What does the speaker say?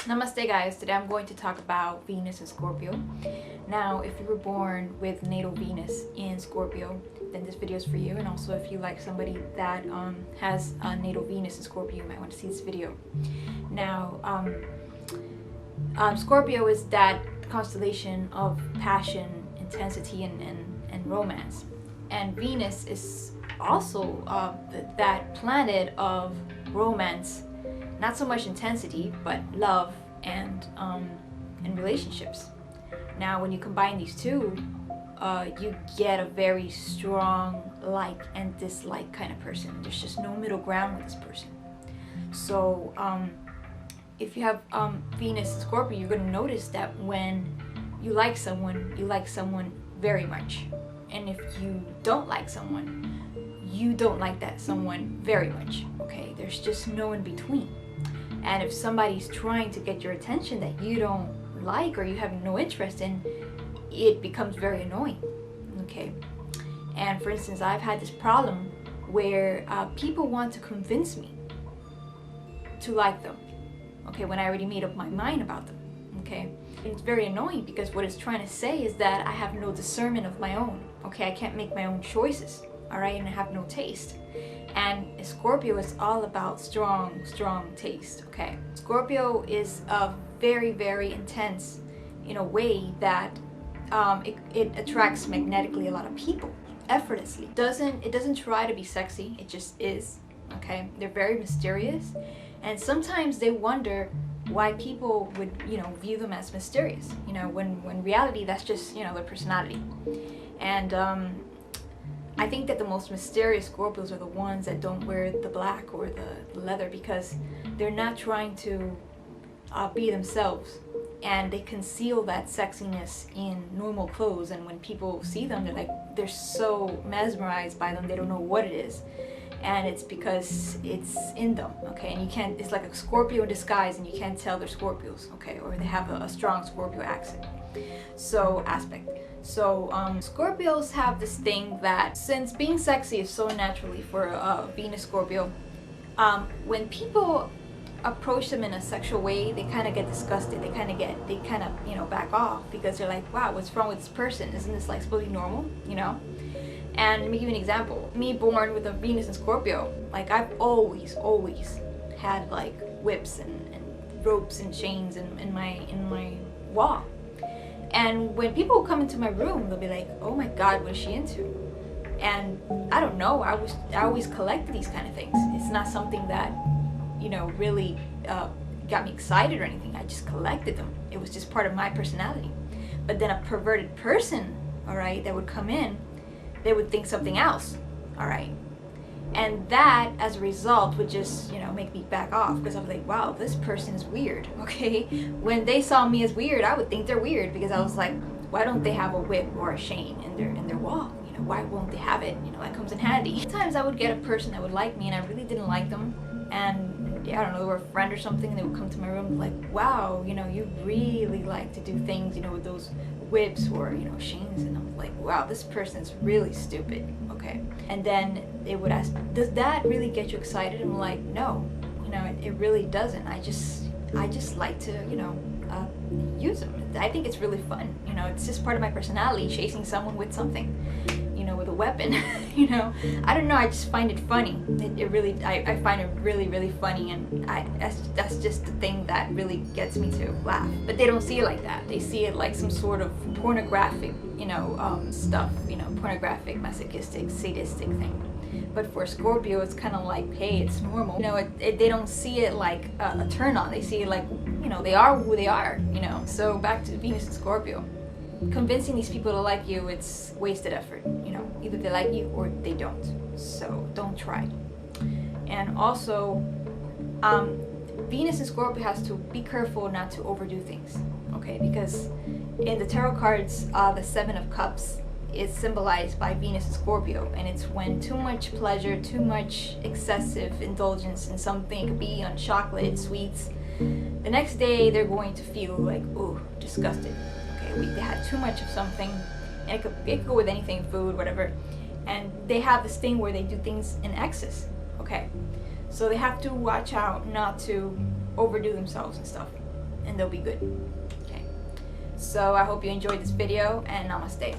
Namaste guys, today I'm going to talk about Venus and Scorpio. Now, if you were born with natal Venus in Scorpio, then this video is for you. And also if you like somebody that has a natal Venus in Scorpio, you might want to see this video. Now, Scorpio is that constellation of passion, intensity, and romance. And Venus is also that planet of romance. Not so much intensity, but love and relationships. Now, when you combine these two, you get a very strong like and dislike kind of person. There's just no middle ground with this person. So, if you have Venus in Scorpio, you're going to notice that when you like someone very much. And if you don't like someone, you don't like that someone very much. Okay, there's just no in between. And if somebody's trying to get your attention that you don't like or you have no interest in, it becomes very annoying. Okay. And for instance, I've had this problem where people want to convince me to like them. Okay, when I already made up my mind about them. Okay. It's very annoying because what it's trying to say is that I have no discernment of my own. Okay, I can't make my own choices. All right, and I have no taste. And Scorpio is all about strong taste. Okay, Scorpio is very, very intense in a way that it attracts magnetically a lot of people effortlessly. It doesn't try to be sexy. It just is. Okay, they're very mysterious, and sometimes they wonder why people would view them as mysterious. When reality that's just their personality. And I think that the most mysterious Scorpios are the ones that don't wear the black or the leather, because they're not trying to be themselves, and they conceal that sexiness in normal clothes. And when people see them, they're so mesmerized by them, they don't know what it is, and it's because it's in them. Okay, and it's like a Scorpio in disguise, and you can't tell they're Scorpios. Okay, or they have a strong Scorpio aspect. So Scorpios have this thing that, since being sexy is so naturally for Venus Scorpio, when people approach them in a sexual way, they kind of get disgusted. They kind of back off, because they're like, wow, what's wrong with this person? Isn't this like supposed to be normal? And let me give you an example. Me, born with a Venus in Scorpio, like I've always had like whips and ropes and chains in my wall. And when people come into my room, they'll be like, oh my God, what is she into? And I don't know, I always collected these kind of things. It's not something that, really got me excited or anything. I just collected them. It was just part of my personality. But then a perverted person, all right, that would come in, they would think something else, all right? And that, as a result, would just, make me back off, because I was like, wow, this person is weird, okay? When they saw me as weird, I would think they're weird, because I was like, why don't they have a whip or a chain in their wall? Why won't they have it? That comes in handy. Sometimes I would get a person that would like me, and I really didn't like them, and I don't know, they were a friend or something, and they would come to my room like, wow, you really like to do things, with those whips or chains. And I'm like, wow, this person's really stupid. Okay. And then they would ask, does that really get you excited? And I'm like, no, it really doesn't. I just like to use them. I think it's really fun. It's just part of my personality, chasing someone with something, with a weapon. I don't know, I just find it funny. I find it really funny, and that's just the thing that really gets me to laugh. But they don't see it like that. They see it like some sort of pornographic, stuff, pornographic, masochistic, sadistic thing. But for Scorpio, it's kind of like, hey, it's normal. They don't see it like a turn on. They see it like, they are who they are. So back to Venus and Scorpio. Convincing these people to like you, it's wasted effort. Either they like you or they don't. So don't try. And also, Venus and Scorpio has to be careful not to overdo things. Okay, because in the tarot cards, the Seven of Cups is symbolized by Venus and Scorpio, and it's when too much pleasure, too much excessive indulgence in something. It could be on chocolate, sweets. The next day they're going to feel like, ooh, disgusted. Okay, they had too much of something, and it could go with anything, food, whatever. And they have this thing where they do things in excess. Okay, so they have to watch out not to overdo themselves and stuff. and they'll be good. Okay. So I hope you enjoyed this video, and namaste.